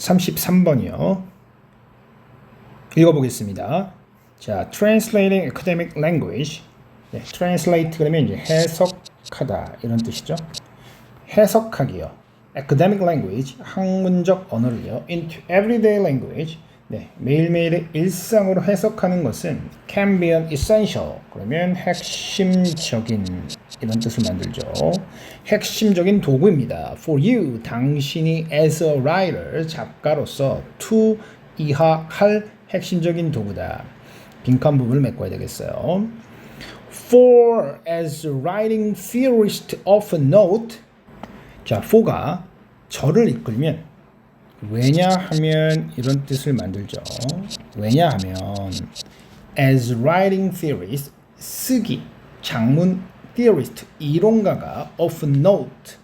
33번이요. 읽어보겠습니다. 자, translating academic language. 네, translate 그러면 이제 해석하다 이런 뜻이죠. 해석하기요. academic language, 학문적 언어를요. into everyday language. 네, 매일매일의 일상으로 해석하는 것은 can be an essential. 그러면 핵심적인 이런 뜻을 만들죠. 핵심적인 도구입니다. For you, 당신이 as a writer, 작가로서 to 이하할 핵심적인 도구다. 빈칸 부분을 메꿔야 되겠어요. For as writing theorists often note. 자, for가 저를 이끌면 왜냐하면 이런 뜻을 만들죠. 왜냐하면 as writing theorists 쓰기 작문 theorist 이론가가 often note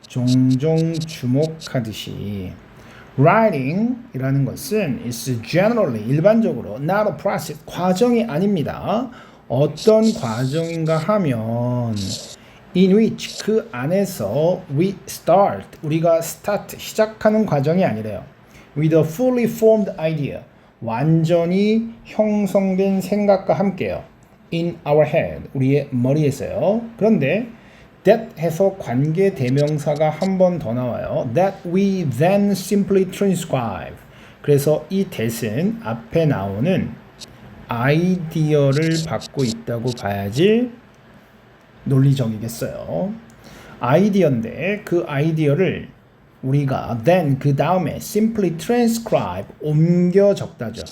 종종 주목하듯이 writing 이라는 것은 is generally 일반적으로 not a process 과정이 아닙니다. 어떤 과정인가 하면 in which 그 안에서 we start 우리가 start 시작하는 과정이 아니래요. with a fully formed idea 완전히 형성된 생각과 함께요. in our head 우리의 머리에서요. 그런데 that 해서 관계 대명사가 한 번 더 나와요. that we then simply transcribe 그래서 이 that은 앞에 나오는 아이디어를 받고 있다고 봐야지 논리적이겠어요. 아이디어인데 그 아이디어를 우리가 then 그 다음에 simply transcribe 옮겨 적다죠.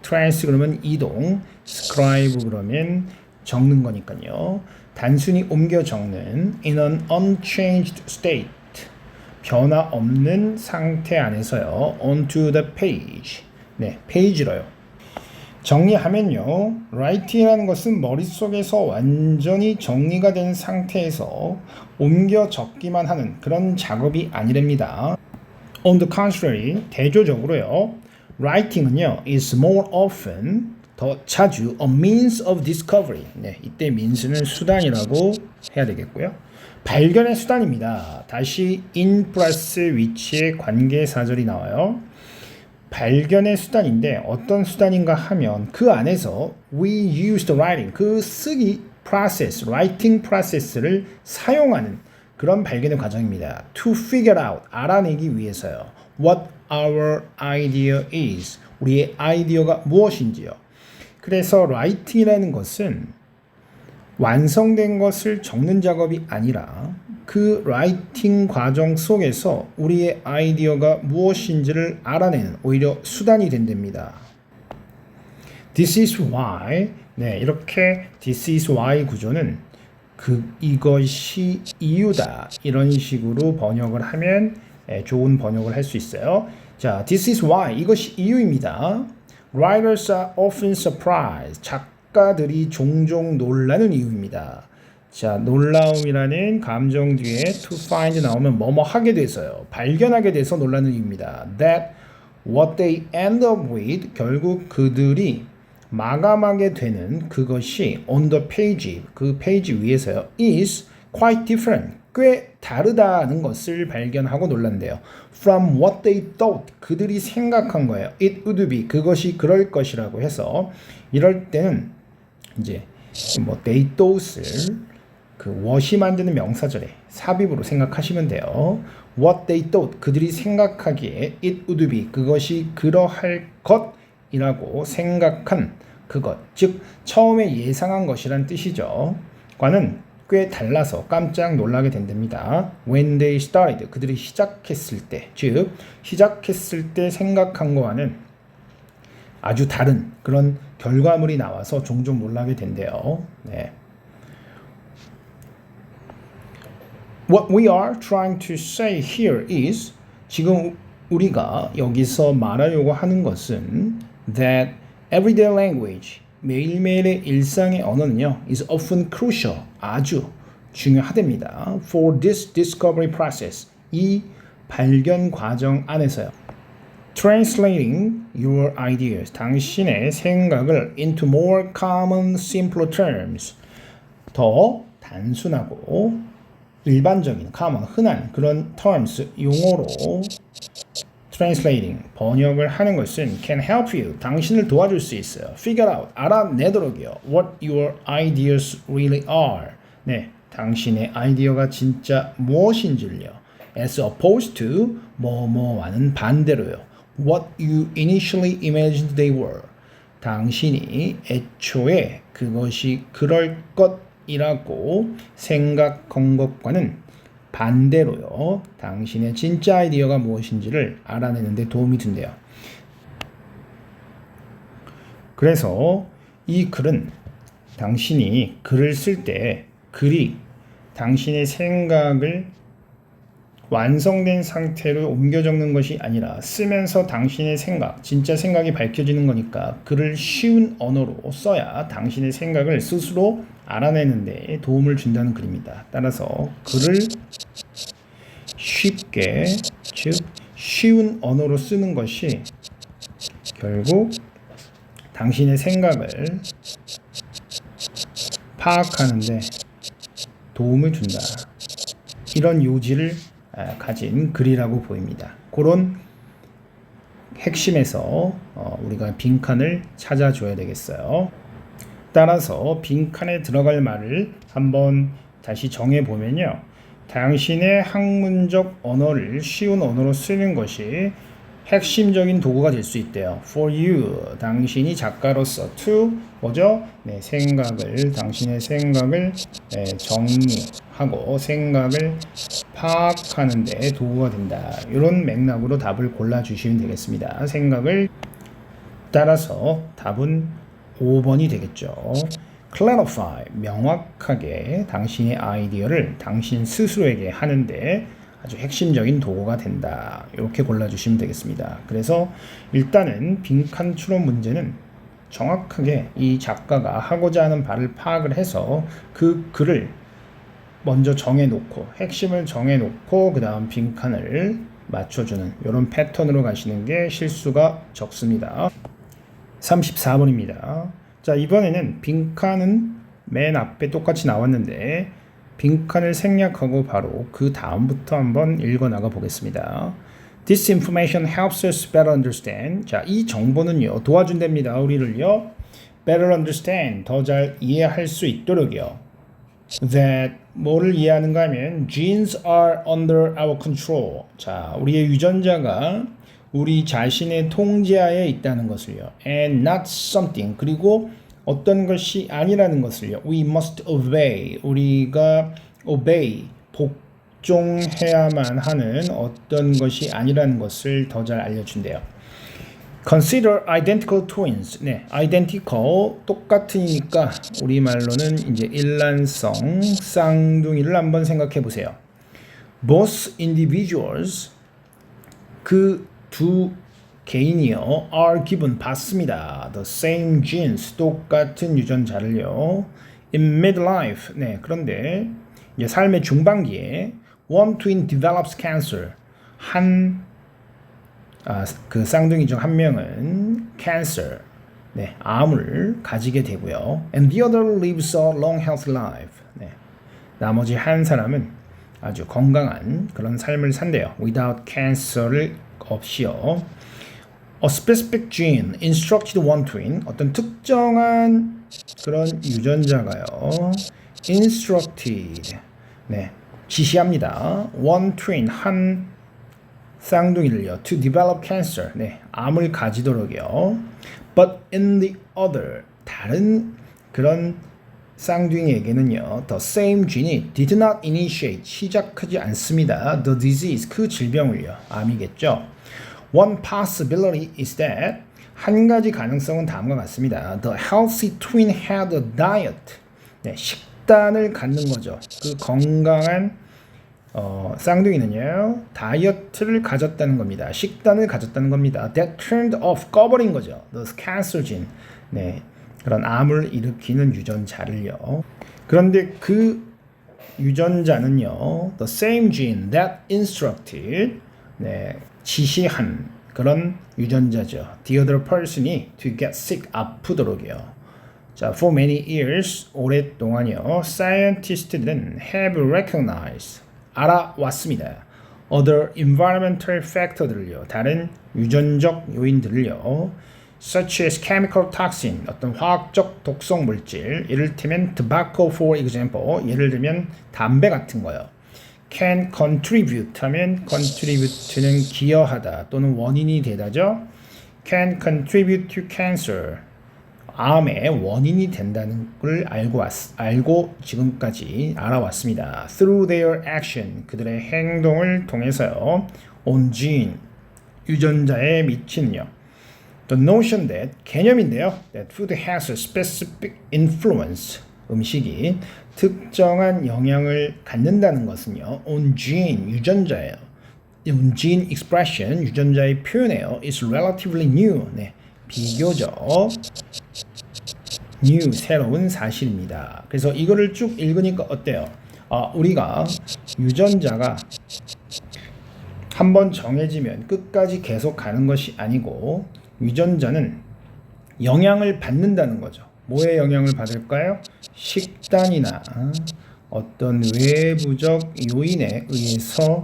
trans 그러면 이동, scribe 그러면 적는 거니까요. 단순히 옮겨 적는 in an unchanged state 변화 없는 상태 안에서요. onto the page 네, 페이지로요. 정리하면요. writing이라는 것은 머릿속에서 완전히 정리가 된 상태에서 옮겨 적기만 하는 그런 작업이 아니랍니다. On the contrary, 대조적으로요. writing은요. is more often 더 자주 a means of discovery. 네, 이때 means는 수단이라고 해야 되겠고요. 발견의 수단입니다. 다시 in 플러스 위치에 관계사절이 나와요. 발견의 수단인데 어떤 수단인가 하면 그 안에서 we used writing 그 쓰기 process, writing process를 사용하는 그런 발견의 과정입니다. To figure out 알아내기 위해서요. What our idea is 우리의 아이디어가 무엇인지요. 그래서 writing이라는 것은 완성된 것을 적는 작업이 아니라 그 라이팅 과정 속에서 우리의 아이디어가 무엇인지를 알아내는 오히려 수단이 된답니다. This is why 네, 이렇게 this is why 구조는 이것이 이유다 이런 식으로 번역을 하면 좋은 번역을 할 수 있어요. 자, this is why 이것이 이유입니다. Writers are often surprised 작가들이 종종 놀라는 이유입니다. 자, 놀라움이라는 감정 뒤에 to find 나오면 뭐뭐 하게 돼서요. 발견하게 돼서 놀라는 이유입니다. That what they end up with 결국 그들이 마감하게 되는 그것이 on the page 그 페이지 위에서요. is quite different 꽤 다르다는 것을 발견하고 놀란대요. From what they thought 그들이 생각한 거예요. It would be 그것이 그럴 것이라고 해서 이럴 때는 이제 뭐 they thought을 그 what이 만드는 명사절에 삽입으로 생각하시면 돼요. What they thought 그들이 생각하기에 it would be 그것이 그러할 것이라고 생각한 그것 즉 처음에 예상한 것이란 뜻이죠. 과는 꽤 달라서 깜짝 놀라게 된답니다. When they started 그들이 시작했을 때 즉 시작했을 때 생각한 거와는 아주 다른 그런 결과물이 나와서 종종 놀라게 된대요. 네. What we are trying to say here is 지금 우리가 여기서 말하려고 하는 것은 that everyday language 매일매일의 일상의 언어는요 is often crucial 아주 중요하답니다. For this discovery process 이 발견 과정 안에서요. Translating your ideas 당신의 생각을 into more common simpler terms 더 단순하고 일반적인 common 흔한 그런 terms 용어로 translating, 번역을 하는 것은 can help you, 당신을 도와줄 수 있어요. figure out, 알아내도록요. what your ideas really are. 네, 당신의 아이디어가 진짜 무엇인지를요. as opposed to, 뭐뭐와는 반대로요. what you initially imagined they were. 당신이 애초에 그것이 그럴 것이라고 생각한 것과는 반대로요. 당신의 진짜 아이디어가 무엇인지를 알아내는 데 도움이 된대요. 그래서 이 글은 당신이 글을 쓸 때 글이 당신의 생각을 완성된 상태로 옮겨 적는 것이 아니라 쓰면서 당신의 생각, 진짜 생각이 밝혀지는 거니까 글을 쉬운 언어로 써야 당신의 생각을 스스로 알아내는 데 도움을 준다는 글입니다. 따라서 글을 쉽게, 즉 쉬운 언어로 쓰는 것이 결국 당신의 생각을 파악하는 데 도움을 준다. 이런 요지를 가진 글이라고 보입니다. 그런 핵심에서 우리가 빈칸을 찾아줘야 되겠어요. 따라서 빈칸에 들어갈 말을 한번 다시 정해보면요. 당신의 학문적 언어를 쉬운 언어로 쓰는 것이 핵심적인 도구가 될 수 있대요. For you, 당신이 작가로서. To, 뭐죠? 네, 생각을, 당신의 생각을 정리하고 생각을 파악하는 데 도구가 된다. 이런 맥락으로 답을 골라주시면 되겠습니다. 생각을 따라서 답은 5번이 되겠죠. Clarify, 명확하게 당신의 아이디어를 당신 스스로에게 하는데 아주 핵심적인 도구가 된다. 이렇게 골라주시면 되겠습니다. 그래서 일단은 빈칸 추론 문제는 정확하게 이 작가가 하고자 하는 바를 파악을 해서 그 글을 먼저 정해놓고 핵심을 정해놓고 그 다음 빈칸을 맞춰주는 이런 패턴으로 가시는 게 실수가 적습니다. 34번입니다. 자, 이번에는 빈칸은 맨 앞에 똑같이 나왔는데 빈칸을 생략하고 바로 그 다음부터 한번 읽어나가 보겠습니다. This information helps us better understand. 자, 이 정보는요 도와준답니다. 우리를요 better understand, 더 잘 이해할 수 있도록요. That, 뭐를 이해하는가 하면 genes are under our control. 자, 우리의 유전자가 우리 자신의 통제하에 있다는 것을요. And not something, 그리고 어떤 것이 아니라는 것을요. We must obey, 우리가 obey, 복종해야만 하는 어떤 것이 아니라는 것을 더 잘 알려준대요. Consider identical twins. 네, identical, 똑같으니까 우리말로는 이제 일란성 쌍둥이를 한번 생각해 보세요. Both individuals, 그 두 개인이요, are given, 받습니다. The same genes, 똑같은 유전자를요. In midlife, 네, 그런데 이제 삶의 중반기에 one twin develops cancer, 그 쌍둥이 중 한 명은 cancer, 네, 암을 가지게 되고요. And the other lives a long healthy life. 네, 나머지 한 사람은 아주 건강한 그런 삶을 산대요. Without cancer를 없이요. A specific gene instructed one twin, 어떤 특정한 그런 유전자가요. instructed, 네, 지시합니다. one twin, 한 쌍둥이를요. to develop cancer, 네, 암을 가지도록요. But in the other, 다른 그런 쌍둥이에게는요, the same gene이 did not initiate, 시작하지 않습니다. the disease, 그 질병을요. 암이겠죠. One possibility is that, 한 가지 가능성은 다음과 같습니다. The healthy twin had a diet. 네, 식단을 갖는 거죠. 그 건강한 쌍둥이는요, 다이어트를 가졌다는 겁니다. 식단을 가졌다는 겁니다. That turned off, 꺼버린 거죠. The cancer gene. 네, 그런 암을 일으키는 유전자를요. 그런데 그 유전자는요, the same gene that instructed, 네, 지시한 그런 유전자죠. The other person이 to get sick, 아프도록이요. 자, for many years, 오랫동안요, scientist들은 have recognized, 알아왔습니다. other environmental factor들을요. 다른 유전적 요인들을요. such as chemical toxin, 어떤 화학적 독성 물질, 이를테면 tobacco for example, 예를 들면 담배 같은 거요. can contribute 하면 contribute는 기여하다 또는 원인이 되다죠. can contribute to cancer, 암의 원인이 된다는 걸 알고 지금까지 알아왔습니다. through their action, 그들의 행동을 통해서요. on gene, 유전자에 미치는요. The notion that, 개념인데요. That food has a specific influence, 음식이 특정한 영향을 갖는다는 것은요. on gene, 유전자예요. on gene expression, 유전자의 표현이에요. is relatively new, 네, 비교적 new, 새로운 사실입니다. 그래서 이거를 쭉 읽으니까 어때요? 우리가 유전자가 한번 정해지면 끝까지 계속 가는 것이 아니고 유전자는 영향을 받는다는 거죠. 뭐에 영향을 받을까요? 식단이나 어떤 외부적 요인에 의해서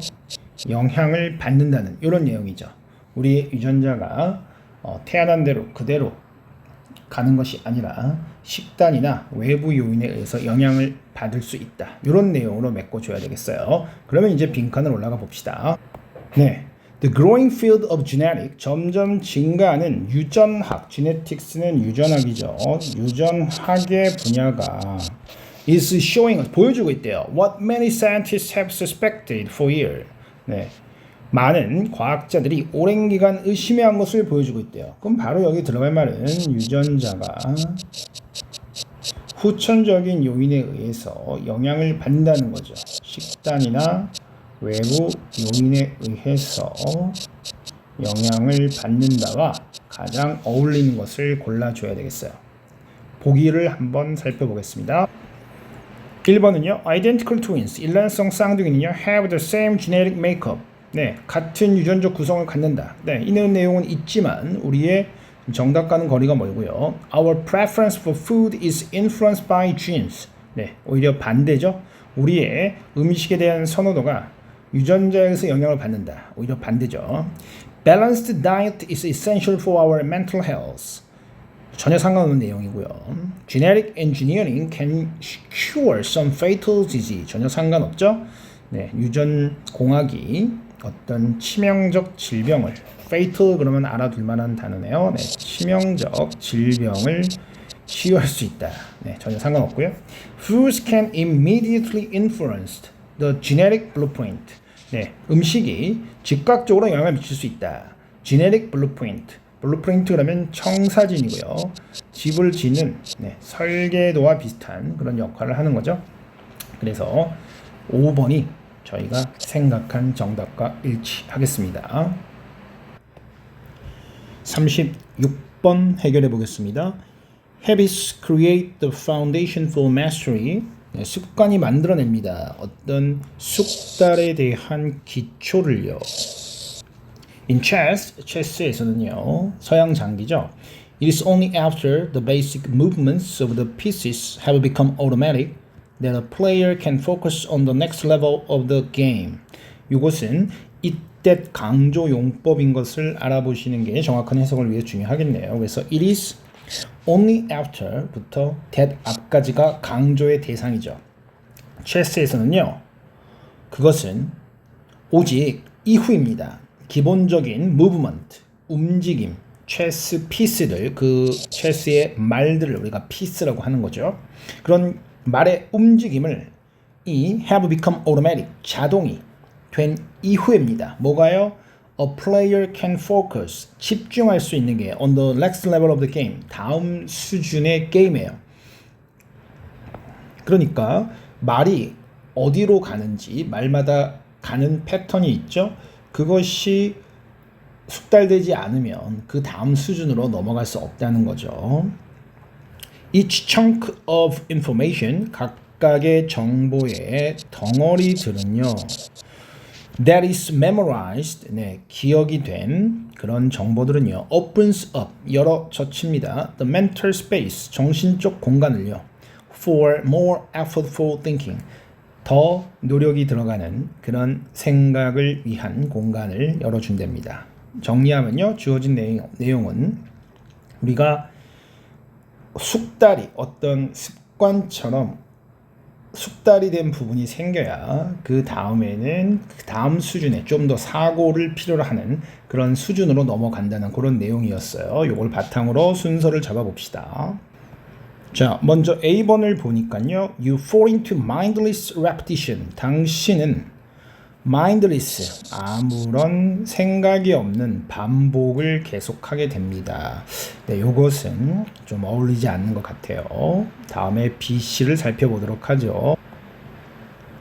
영향을 받는다는 이런 내용이죠. 우리 유전자가 태어난 대로 그대로 가는 것이 아니라 식단이나 외부 요인에 의해서 영향을 받을 수 있다. 이런 내용으로 메꿔줘야 되겠어요. 그러면 이제 빈칸을 올라가 봅시다. 네, The growing field of genetic, 점점 증가하는 유전학, genetics는 유전학이죠. 유전학의 분야가 is showing, 보여주고 있대요. What many scientists have suspected for years. 네, 많은 과학자들이 오랜 기간 의심해한 것을 보여주고 있대요. 그럼 바로 여기 들어갈 말은 유전자가 후천적인 요인에 의해서 영향을 받는다는 거죠. 식단이나 외부 요인에 의해서 영향을 받는다와 가장 어울리는 것을 골라줘야 되겠어요. 보기를 한번 살펴보겠습니다. 1번은요. Identical twins, 일란성 쌍둥이는요. Have the same genetic makeup. 네, 같은 유전적 구성을 갖는다. 네, 이런 내용은 있지만 우리의 정답과는 거리가 멀고요. Our preference for food is influenced by genes. 네, 오히려 반대죠. 우리의 음식에 대한 선호도가 유전자에서 영향을 받는다. 오히려 반대죠. Balanced diet is essential for our mental health. 전혀 상관없는 내용이고요. Genetic engineering can cure some fatal disease. 전혀 상관없죠. 네, 유전 공학이 어떤 치명적 질병을 fatal 그러면 알아둘 만한 단어네요. 네, 치명적 질병을 치유할 수 있다. 네, 전혀 상관없고요. Foods can immediately influence the genetic blueprint. 네, 음식이 즉각적으로 영향을 미칠 수 있다. genetic blueprint. 블루프린트 그러면 청사진이고요. 집을 짓는 설계도와 비슷한 그런 역할을 하는 거죠. 그래서 5번이 저희가 생각한 정답과 일치하겠습니다. 36번 해결해 보겠습니다. Habits create the foundation for mastery. 습관이 만들어냅니다. 어떤 숙달에 대한 기초를요. In chess, 체스에서는요, 서양 장기죠. It is only after the basic movements of the pieces have become automatic that a player can focus on the next level of the game. 이것은 이때 강조 용법인 것을 알아보시는 게 정확한 해석을 위해 중요하겠네요. 그래서 it is only after부터 that 앞까지가 강조의 대상이죠. 체스에서는요, 그것은 오직 이후입니다. 기본적인 movement, 움직임, 체스 피스들, 그 체스의 말들을 우리가 피스라고 하는 거죠. 그런 말의 움직임을 이 have become automatic, 자동이 된 이후입니다. 뭐가요? A player can focus, 집중할 수 있는 게 on the next level of the game, 다음 수준의 게임이에요. 그러니까 말이 어디로 가는지 말마다 가는 패턴이 있죠. 그것이 숙달되지 않으면 그 다음 수준으로 넘어갈 수 없다는 거죠. Each chunk of information, 각각의 정보의 덩어리들은요, that is memorized, 기억이 된 그런 정보들은요, opens up, 열어젖힙니다. The mental space, 정신적 공간을요, for more effortful thinking, 더 노력이 들어가는 그런 생각을 위한 공간을 열어준답니다. 정리하면요. 주어진 내용은 우리가 숙달이 어떤 습관처럼 숙달이 된 부분이 생겨야 그 다음에는 그 다음 수준에 좀 더 사고를 필요로 하는 그런 수준으로 넘어간다는 그런 내용이었어요. 이걸 바탕으로 순서를 잡아봅시다. 자, 먼저 A번을 보니까요. You fall into mindless repetition. 당신은 mindless, 아무런 생각이 없는 반복을 계속하게 됩니다. 네, 이것은 좀 어울리지 않는 것 같아요. 다음에 B, C를 살펴보도록 하죠.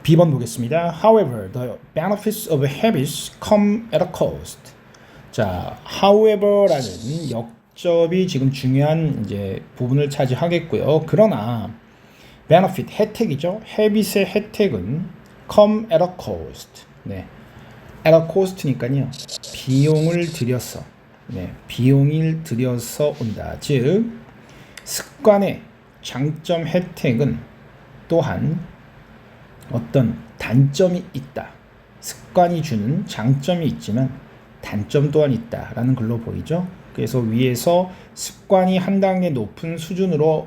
B번 보겠습니다. However, the benefits of habits come at a cost. 자, however라는 역접이 지금 중요한 이제 부분을 차지하겠고요. 그러나 benefit, 혜택이죠. habit의 혜택은 come at a cost. 네, at a cost니까요. 비용을 들여서, 네, 비용을 들여서 온다. 즉, 습관의 장점 혜택은 또한 어떤 단점이 있다. 습관이 주는 장점이 있지만 단점 또한 있다라는 글로 보이죠. 그래서 위에서 습관이 한 단계 높은 수준으로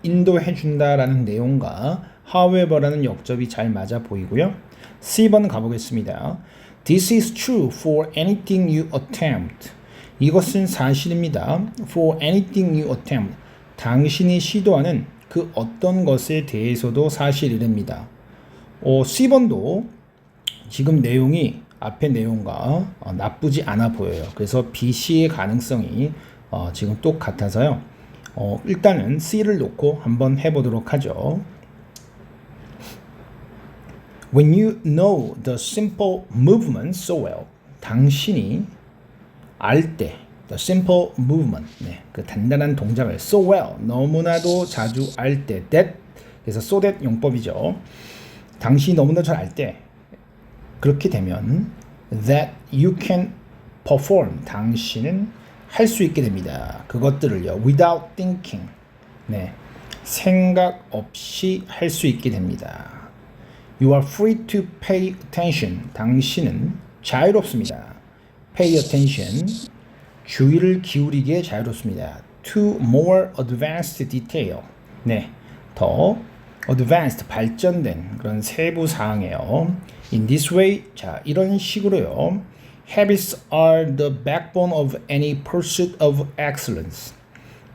인도해 준다라는 내용과 however라는 역접이 잘 맞아 보이고요. C번 가보겠습니다. This is true for anything you attempt. 이것은 사실입니다. For anything you attempt. 당신이 시도하는 그 어떤 것에 대해서도 사실이랍니다. C번도 지금 내용이 앞의 내용과 나쁘지 않아 보여요. 그래서 B, C의 가능성이 지금 똑같아서요. 일단은 C를 놓고 한번 해보도록 하죠. When you know the simple movement so well, 당신이 알 때, the simple movement, 네, 그 단단한 동작을 so well, 너무나도 자주 알 때, that, 그래서 so that 용법이죠. 당신이 너무나 잘 알 때, 그렇게 되면 that you can perform, 당신은 할 수 있게 됩니다. 그것들을요, without thinking, 네, 생각 없이 할 수 있게 됩니다. You are free to pay attention. 당신은 자유롭습니다. Pay attention. 주의를 기울이기에 자유롭습니다. To more advanced detail. 네, 더 advanced, 발전된 그런 세부 사항이에요. In this way, 자, 이런 식으로요. Habits are the backbone of any pursuit of excellence.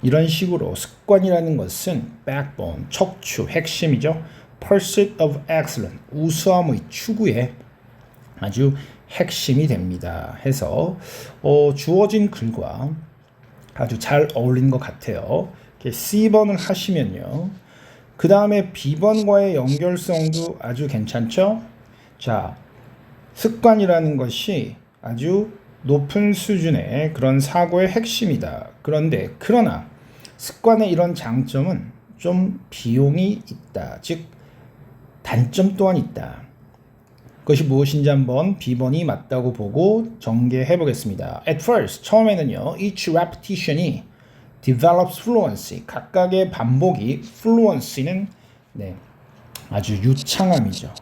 이런 식으로 습관이라는 것은 backbone, 척추, 핵심이죠. Pursuit of excellence, 우수함의 추구에 아주 핵심이 됩니다. 해서 주어진 글과 아주 잘 어울리는 것 같아요. C번을 하시면요. 그 다음에 B번과의 연결성도 아주 괜찮죠? 자, 습관이라는 것이 아주 높은 수준의 그런 사고의 핵심이다. 그러나 습관의 이런 장점은 좀 비용이 있다. 즉 단점 또한 있다. 그것이 무엇인지 한번 B번이 맞다고 보고 전개해 보겠습니다. At first, 처음에는요. Each repetition이 develops fluency. 각각의 반복이 fluency는 네, 아주 유창함이죠.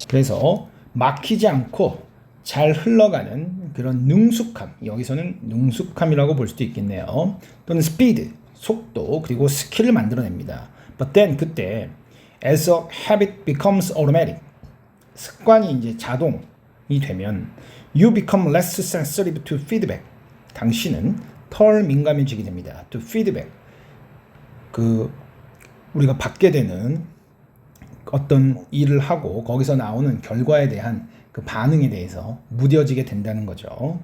그래서 막히지 않고 잘 흘러가는 그런 능숙함. 여기서는 능숙함이라고 볼 수도 있겠네요. 또는 speed, 속도, 그리고 스킬을 만들어냅니다. But then 그때 as a habit becomes automatic, 습관이 이제 자동이 되면 you become less sensitive to feedback. 당신은 덜 민감해지게 됩니다. To feedback. 우리가 받게 되는 어떤 일을 하고 거기서 나오는 결과에 대한 그 반응에 대해서 무뎌지게 된다는 거죠.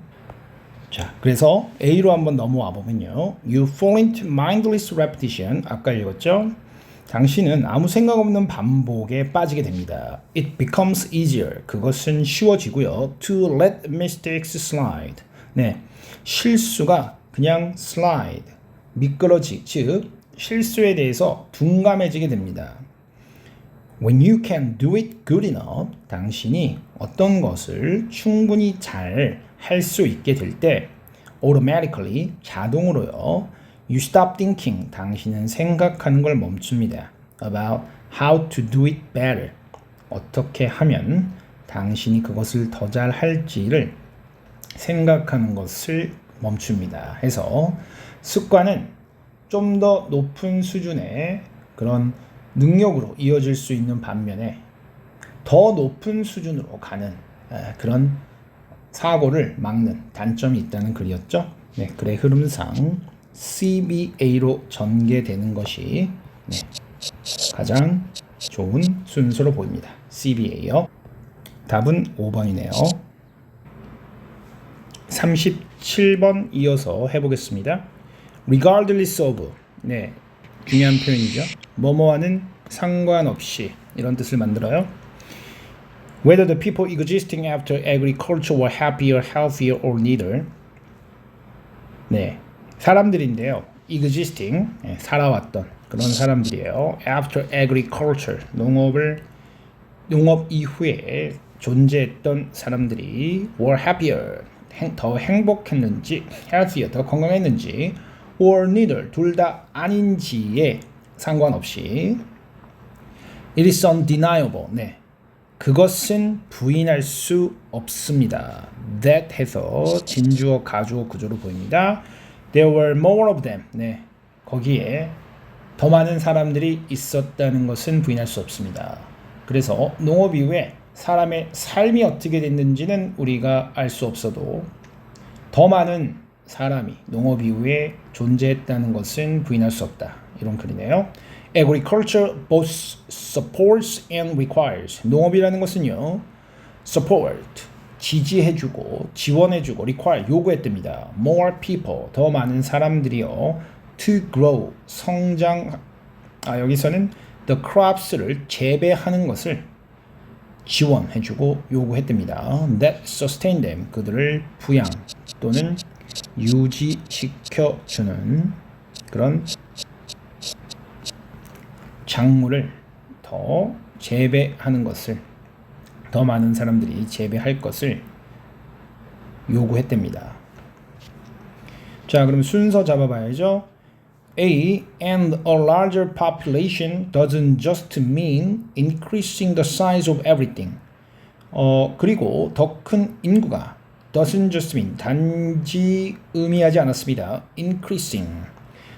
자, 그래서 A로 한번 넘어와 보면요. You fall into mindless repetition. 아까 읽었죠? 당신은 아무 생각 없는 반복에 빠지게 됩니다. It becomes easier. 그것은 쉬워지고요. To let mistakes slide. 네, 실수가 그냥 slide, 즉 실수에 대해서 둔감해지게 됩니다. When you can do it good enough, 당신이 어떤 것을 충분히 잘 할 수 있게 될 때 automatically, 자동으로요. You stop thinking, 당신은 생각하는 걸 멈춥니다. about how to do it better. 어떻게 하면 당신이 그것을 더 잘 할지를 생각하는 것을 멈춥니다. 해서 습관은 좀 더 높은 수준의 그런 능력으로 이어질 수 있는 반면에 더 높은 수준으로 가는 그런 사고를 막는 단점이 있다는 글이었죠. 네, 글의 흐름상 CBA로 전개되는 것이 가장 좋은 순서로 보입니다. CBA요. 답은 5번이네요. 37번 이어서 해보겠습니다. regardless of. 네, 중요한 표현이죠. 뭐뭐와는 상관없이 이런 뜻을 만들어요. Whether the people existing after agriculture were happier, healthier, or neither. 네, 사람들인데요. existing, 살아왔던 그런 사람들이에요. After agriculture, 농업 이후에 존재했던 사람들이 were happier, 더 행복했는지, healthier, 더 건강했는지, or neither, 둘 다 아닌지에 상관없이 it is undeniable. 네, 그것은 부인할 수 없습니다. That 해서 진주어, 가주어 구조로 보입니다. There were more of them. 네, 거기에 더 많은 사람들이 있었다는 것은 부인할 수 없습니다. 그래서 농업 이후에 사람의 삶이 어떻게 됐는지는 우리가 알 수 없어도 더 많은 사람이 농업 이후에 존재했다는 것은 부인할 수 없다. 이런 글이네요. Agriculture both supports and requires. 농업이라는 것은요, support, 지지해주고 지원해주고 require, 요구했답니다. More people, 더 많은 사람들이요, to grow, 여기서는 the crops를 재배하는 것을 지원해주고 요구했답니다. That sustain them, 그들을 부양 또는 유지시켜주는 그런 작물을 더 재배하는 것을, 더 많은 사람들이 재배할 것을 요구했답니다. 자, 그럼 순서 잡아봐야죠. A, and a larger population doesn't just mean increasing the size of everything. 그리고 더 큰 인구가 doesn't just mean, 단지 의미하지 않았습니다. increasing,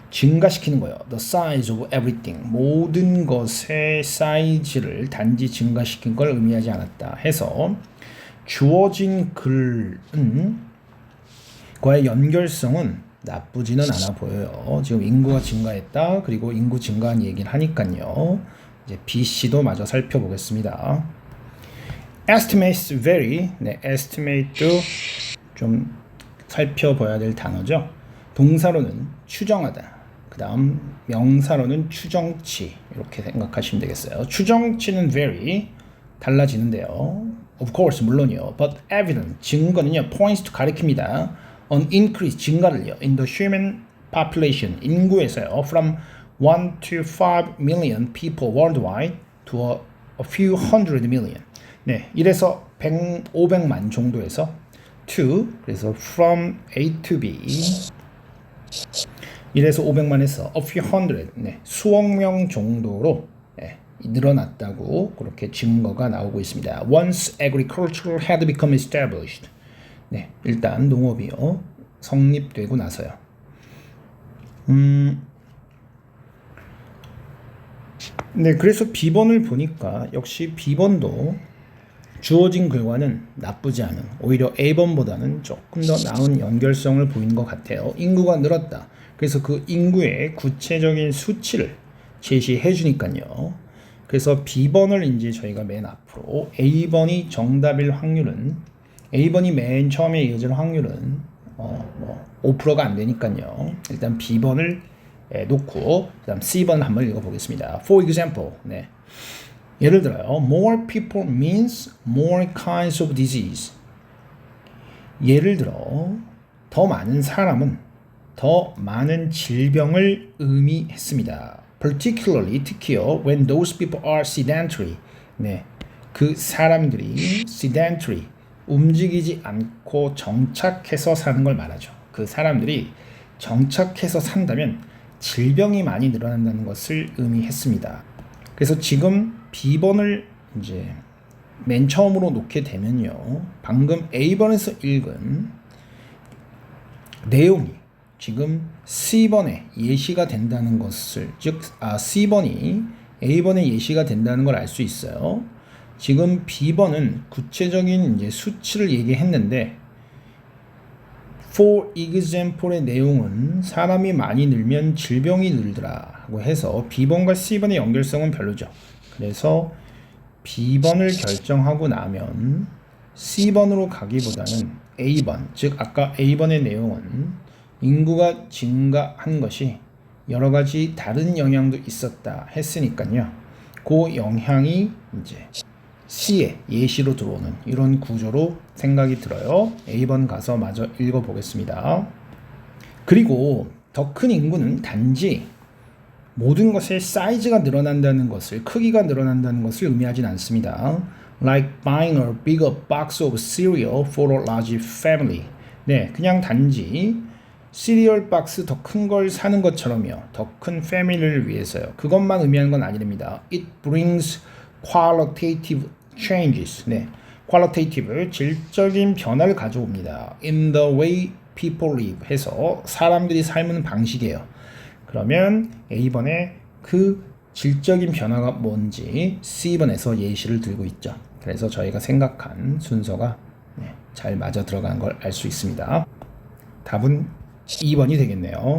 증가시키는 거예요. the size of everything, 모든 것의 사이즈를 단지 증가시킨 걸 의미하지 않았다 해서 주어진 글은 과의 연결성은 나쁘지는 않아 보여요. 지금 인구가 증가했다. 그리고 인구 증가한 얘기를 하니까요. 이제 BC도 마저 살펴보겠습니다. Estimates vary. 네, estimate도 좀 살펴봐야 될 단어죠. 동사로는 추정하다. 그 다음 명사로는 추정치. 이렇게 생각하시면 되겠어요. 추정치는 vary. 달라지는데요. Of course, 물론이요. But evidence, 증거는요. points to 가리킵니다. an increase, 증가를요. in the human population, 인구에서요. from 1 to 5 million people worldwide to a few hundred million. 네, 이래서 500만 정도에서 to, 그래서 from A to B, 이래서 500만에서 a few hundred, 네, 수억 명 정도로 늘어났다고 그렇게 증거가 나오고 있습니다. Once agriculture had become established. 네, 일단 농업이요 성립되고 나서요. 네, 그래서 B번을 보니까 역시 B번도 주어진 글과는 나쁘지 않은, 오히려 A번보다는 조금 더 나은 연결성을 보이는 것 같아요. 인구가 늘었다. 그래서 그 인구의 구체적인 수치를 제시해 주니까요. 그래서 B번을 이제 저희가 맨 앞으로, A번이 정답일 확률은, A번이 맨 처음에 이어질 확률은 5%가 안 되니까요. 일단 B번을 놓고 그다음 C번 한번 읽어보겠습니다. For example, 네. 예를 들어요. More people means more kinds of disease. 예를 들어 더 많은 사람은 더 많은 질병을 의미했습니다. Particularly, 특히요, when those people are sedentary. 네, 그 사람들이 sedentary, 움직이지 않고 정착해서 사는 걸 말하죠. 그 사람들이 정착해서 산다면 질병이 많이 늘어난다는 것을 의미했습니다. 그래서 지금 B번을 이제 맨 처음으로 놓게 되면요. 방금 A번에서 읽은 내용이 지금 C번에 예시가 된다는 것을, 즉 C번이 A번에 예시가 된다는 걸 알 수 있어요. 지금 B번은 구체적인 이제 수치를 얘기했는데 For example의 내용은 사람이 많이 늘면 질병이 늘더라고 해서 B번과 C번의 연결성은 별로죠. 그래서 B번을 결정하고 나면 C번으로 가기보다는 A번, 즉 아까 A번의 내용은 인구가 증가한 것이 여러 가지 다른 영향도 있었다 했으니까요. 그 영향이 이제 C의 예시로 들어오는 이런 구조로 생각이 들어요. A번 가서 마저 읽어보겠습니다. 그리고 더 큰 인구는 단지 모든 것의 사이즈가 늘어난다는 것을, 크기가 늘어난다는 것을 의미하진 않습니다. Like buying a bigger box of cereal for a large family. 네, 그냥 단지 시리얼 박스 더 큰 걸 사는 것처럼요. 더 큰 패밀리를 위해서요. 그것만 의미하는 건 아닙니다. It brings qualitative changes. 네, qualitative, 질적인 변화를 가져옵니다. In the way people live 해서 사람들이 삶은 방식이에요. 그러면 A번에 그 질적인 변화가 뭔지 C번에서 예시를 들고 있죠. 그래서 저희가 생각한 순서가 잘 맞아 들어간 걸 알 수 있습니다. 답은 2번이 되겠네요.